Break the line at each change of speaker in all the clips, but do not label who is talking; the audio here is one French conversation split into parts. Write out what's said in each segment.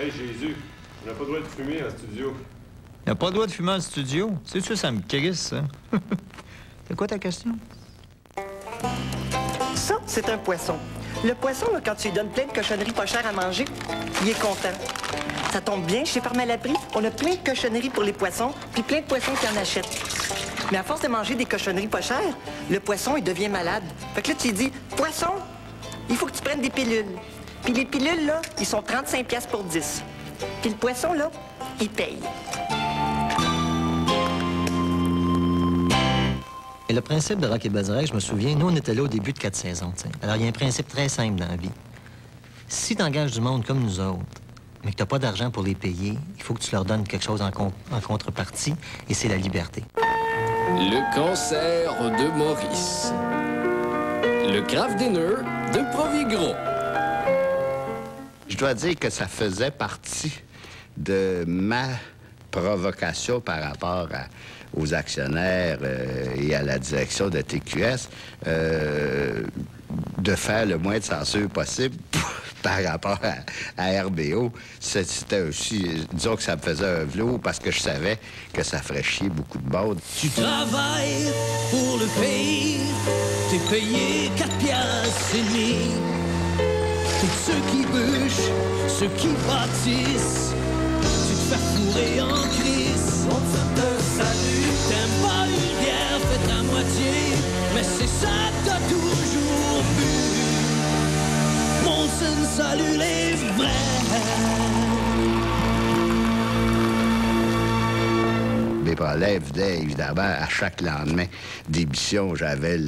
Hey Jésus, on n'a pas le droit de fumer en studio.
Il n'a pas le droit de fumer en studio? C'est sûr, ça me crisse, ça. C'est quoi ta question?
Ça, c'est un poisson. Le poisson, là, quand tu lui donnes plein de cochonneries pas chères à manger, il est content. Ça tombe bien, chez Parmalat-Prix, on a plein de cochonneries pour les poissons, puis plein de poissons qui en achètent. Mais à force de manger des cochonneries pas chères, le poisson, il devient malade. Fait que là, tu lui dis, poisson, il faut que tu prennes des pilules. Puis les pilules, là, ils sont 35$ pour 10. Puis le poisson, là, il paye.
Et le principe de Roch et Bergerac, je me souviens, nous, on était là au début de 4 saisons, t'sais. Alors, il y a un principe très simple dans la vie. Si tu engages du monde comme nous autres, mais que tu n'as pas d'argent pour les payer, il faut que tu leur donnes quelque chose en contrepartie, et c'est la liberté.
Le cancer de Maurice. Le Kraft Dinner de Provigro.
Je dois dire que ça faisait partie de ma provocation par rapport aux actionnaires et à la direction de TQS de faire le moins de censure possible par rapport à RBO. C'était aussi, disons que ça me faisait un velours parce que je savais que ça ferait chier beaucoup de monde.
Tu travailles pour le pays, t'es payé 4 piastres et demi. Tous ceux qui bûchent, ceux qui bâtissent, tu te fais fourrer en crise. On te salue, t'aimes pas une bière faite à moitié, mais c'est ça que t'as toujours bu. Molson salue les vrais.
Mes problèmes venaient évidemment à chaque lendemain d'émission. J'avais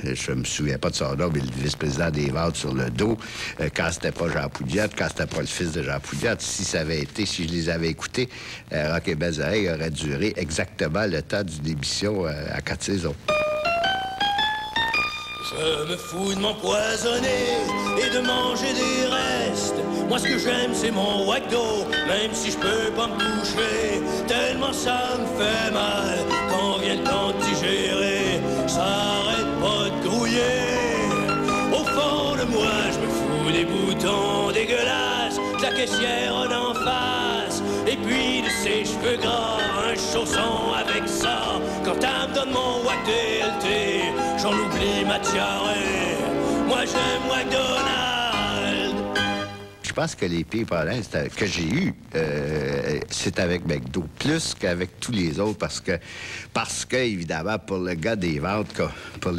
je me souviens pas de son nom, mais le vice-président des ventes sur le dos. Quand c'était pas Jean Pouliot, quand c'était pas le fils de Jean Pouliot, si je les avais écoutés, Roch et Bergerac aurait duré exactement le temps d'une émission à 4 saisons.
Je me fous de m'empoisonner et de manger des restes. Moi, ce que j'aime, c'est mon wagdo, même si je peux pas me coucher. Tellement ça me fait mal quand vient le temps de digérer. Ça arrête pas de grouiller. Au fond de moi, je me fous des boutons dégueulasses que la caissière a d'en face. Et puis de ses cheveux gras, un chausson avec ça. Quand elle me donne mon wag DLT, j'en oublie ma tiarée. Moi j'aime McDonald's.
Je pense que les pires problèmes que j'ai eus, c'est avec McDo, plus qu'avec tous les autres, parce que évidemment, pour le gars des ventes, pour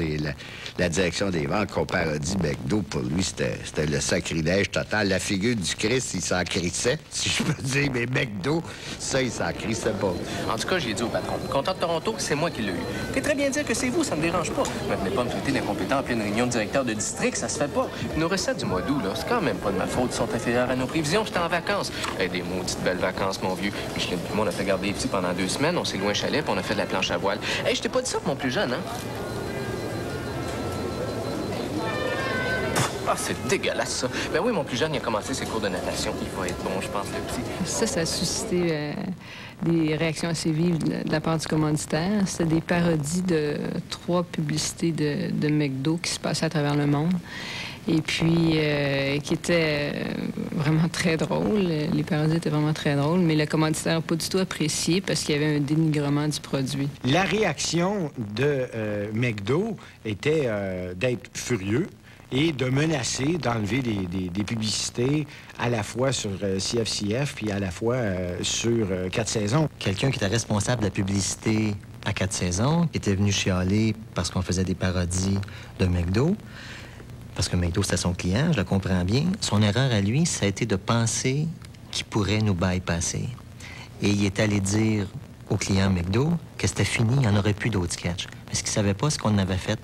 la direction des ventes, qu'on parodie McDo, pour lui, c'était le sacrilège total. La figure du Christ, il s'en crissait, si je peux dire, mais McDo, ça, il s'en crissait pas.
En tout cas, j'ai dit au patron, content de Toronto, que c'est moi qui l'ai eu. Vous pouvez très bien dire que c'est vous, ça me dérange pas. Ne venez pas me traiter d'incompétent en pleine réunion de directeur de district, ça se fait pas. Nos recettes du mois d'août, là, c'est quand même pas de ma faute, ils sont inférieurs à nos prévisions. J'étais en vacances. Des maudites belles vacances, mon vieux. Micheline et moi, on a fait garder les petits pendant 2 semaines, on s'est loué un chalet, puis on a fait de la planche à voile. Je t'ai pas dit ça pour mon plus jeune, hein? Ah, c'est dégueulasse, ça. Ben oui, mon plus jeune, il a commencé ses cours de natation. Il va être bon, je pense, le petit.
Ça a suscité des réactions assez vives de la part du commanditaire. C'était des parodies de 3 publicités de McDo qui se passaient à travers le monde. Et puis, qui étaient vraiment très drôles. Les parodies étaient vraiment très drôles, mais le commanditaire n'a pas du tout apprécié parce qu'il y avait un dénigrement du produit.
La réaction de McDo était d'être furieux et de menacer d'enlever des publicités à la fois sur CFCF puis à la fois sur 4 saisons.
Quelqu'un qui était responsable de la publicité à 4 saisons, qui était venu chialer parce qu'on faisait des parodies de McDo, parce que McDo, c'était son client, je le comprends bien. Son erreur à lui, ça a été de penser qu'il pourrait nous bypasser. Et il est allé dire au client McDo que c'était fini, il n'y en aurait plus d'autres sketchs. Mais ce qu'il ne savait pas, c'est qu'on en avait fait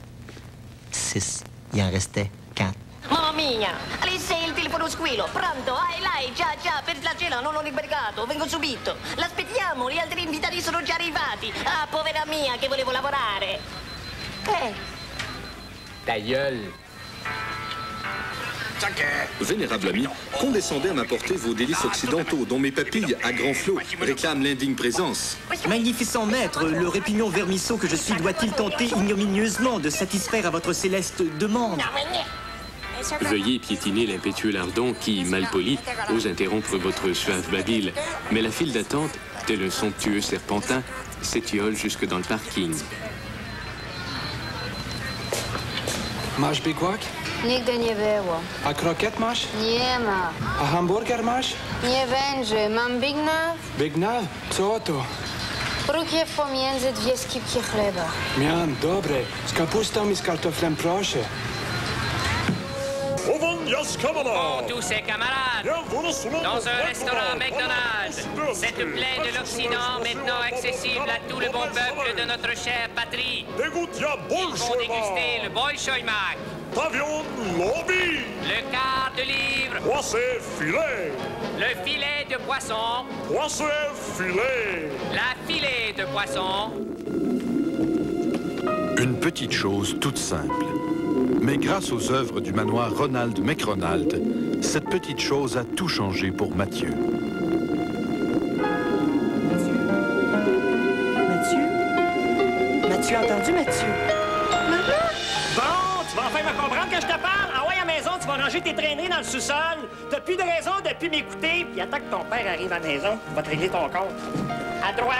6. Il en restait 4.
Mamma mia! Alessia, il telefono squillo. Pronto? Lei, già, per la cena non ho liberato. Vengo subito. L'aspettiamo, gli altri invitati sono già arrivati. Ah, povera mia, che volevo lavorare.
Ta gueule!
Vénérable ami, condescendez à m'apporter vos délices occidentaux, dont mes papilles, à grand flot, réclament l'indigne présence.
Magnificent maître, le répugnon vermisseau que je suis doit-il tenter ignominieusement de satisfaire à votre céleste demande?
Veuillez piétiner l'impétueux lardon qui, mal poli, ose interrompre votre suave babille. Mais la file d'attente, tel un somptueux serpentin, s'étiole jusque dans le parking.
Masz bigwak?
Nigdy nie było.
A krokiet masz?
Nie ma.
A hamburger masz?
Nie będzie. Mam Big Now?
Big Now? Co to?
Brukiew pomiędzy dwie skipki chleba.
Miam, dobre. Z kapustą i z kartoflem, proszę.
Pour tous ses camarades, dans un restaurant McDonald's, cette plaie de l'Occident maintenant accessible à tout le bon peuple de notre chère patrie. Ils vont déguster le Bolshoi Mac, le quart de livre, le filet de poisson, la filet de poisson.
Une petite chose toute simple. Mais grâce aux œuvres du manoir Ronald McRonald, cette petite chose a tout changé pour Mathieu.
Mathieu, entendu, Mathieu? Maman?
Bon, tu vas enfin me comprendre que je te parle? Ah ouais, à la maison, tu vas ranger tes traîneries dans le sous-sol. T'as plus de raison de plus m'écouter, puis attends que ton père arrive à la maison, il va te régler ton compte. À droite.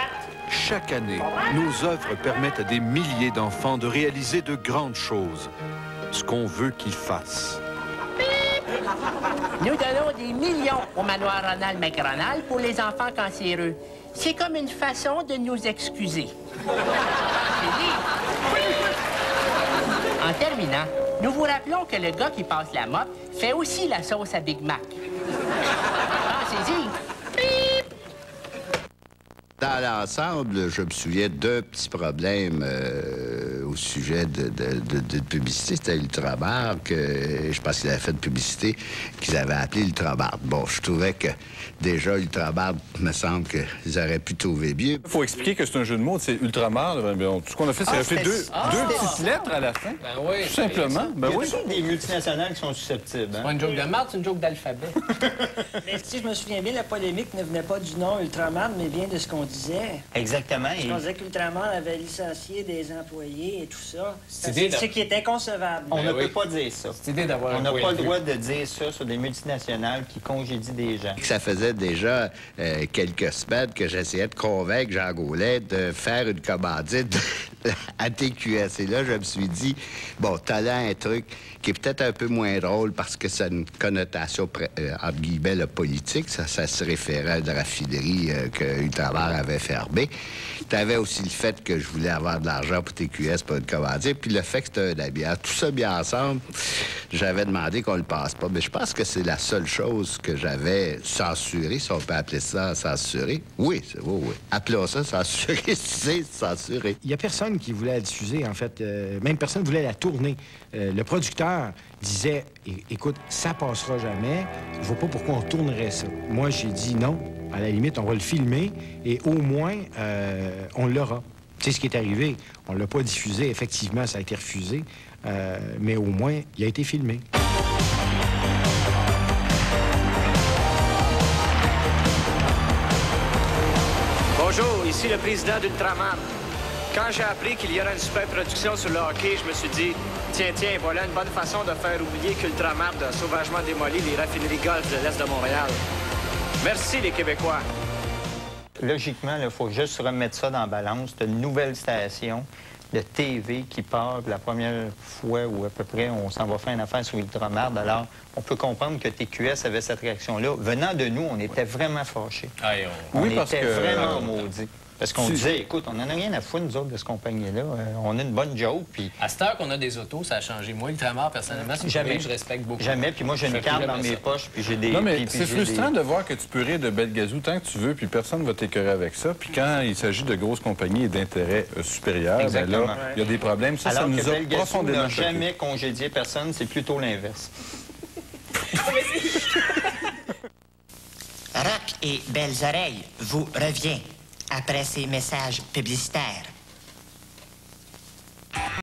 Chaque année, nos œuvres permettent à des milliers d'enfants de réaliser de grandes choses. Ce qu'on veut qu'ils fassent.
Nous donnons des millions au manoir Ronald McRonald pour les enfants cancéreux. C'est comme une façon de nous excuser. En terminant, nous vous rappelons que le gars qui passe la mop fait aussi la sauce à Big Mac. Pensez-y.
Dans l'ensemble, je me souviens d'un petit problème au sujet de publicité. C'était Ultramar, que je pense qu'ils avaient fait de publicité, qu'ils avaient appelé Ultramar. Bon, je trouvais que déjà Ultramar, me semble qu'ils auraient pu trouver mieux.
Il faut expliquer que c'est un jeu de mots, c'est Ultramar. Tout ce qu'on a fait, c'est fait deux petites lettres à la fin.
Ben oui.
Tout simplement. Ben oui.
Il y a des multinationales qui sont susceptibles.
C'est pas une joke de marde, c'est une joke d'alphabet.
Mais si je me souviens bien, la polémique ne venait pas du nom Ultraman, mais bien de ce qu'on disait.
Exactement.
Parce qu'on disait qu'Ultraman avait licencié des employés et tout ça.
C'est
ce qui est inconcevable.
On ne peut pas dire ça.
C'est idée d'avoir
On n'a pas le droit de dire ça sur des multinationales qui congédient des gens.
Ça faisait déjà quelques semaines que j'essayais de convaincre Jean Gaulet de faire une commandite à TQS. Et là, je me suis dit, bon, t'as là un truc qui est peut-être un peu moins drôle parce que ça a une connotation, entre guillemets, le politique. Ça se référait à une raffinerie que Ultramar avait fermée. T'avais aussi le fait que je voulais avoir de l'argent pour TQS pour une commandite, puis le fait que c'était un ami. Tout ça mis ensemble, j'avais demandé qu'on le passe pas. Mais je pense que c'est la seule chose que j'avais censurée, si on peut appeler ça censuré. Oui, oui. Appelons ça censuré, c'est censuré.
Il n'y a personne qui voulait la diffuser, en fait. Même personne ne voulait la tourner. Le producteur disait, écoute, ça passera jamais. Je vois pas pourquoi on tournerait ça. Moi, j'ai dit non. À la limite, on va le filmer et au moins, on l'aura. Tu sais ce qui est arrivé. On ne l'a pas diffusé. Effectivement, ça a été refusé. Mais au moins, il a été filmé.
Bonjour, ici le président d'Ultraman. Quand j'ai appris qu'il y aurait une super production sur le hockey, je me suis dit, tiens, voilà une bonne façon de faire oublier qu'Ultraman a sauvagement démoli les raffineries golf de l'Est de Montréal. Merci, les Québécois.
Logiquement, il faut juste remettre ça dans la balance. C'est une nouvelle station de TV qui part la première fois où à peu près on s'en va faire une affaire sur Ultramar. Alors, on peut comprendre que TQS avait cette réaction-là. Venant de nous, on était vraiment fâchés. On était vraiment maudits. Parce qu'on disait, écoute, on n'en a rien à foutre, nous autres, de ce compagnie-là. On a une bonne joke, puis...
À cette heure qu'on a des autos, ça a changé. Moi, Ultramar, personnellement, c'est jamais je respecte beaucoup.
Jamais, puis moi, j'ai une carte dans mes poches, puis j'ai des...
Non, mais c'est frustrant de voir que tu peux rire de Belgazou tant que tu veux, puis personne ne va t'écœurer avec ça. Puis quand il s'agit de grosses compagnies et d'intérêts supérieurs, ben là, il y a des problèmes. Ça,
alors
ça nous a
Belgazou
profondément
n'a
choqués.
jamais congédié personne, c'est plutôt l'inverse.
Rock et Belles Oreilles vous revient après ces messages publicitaires.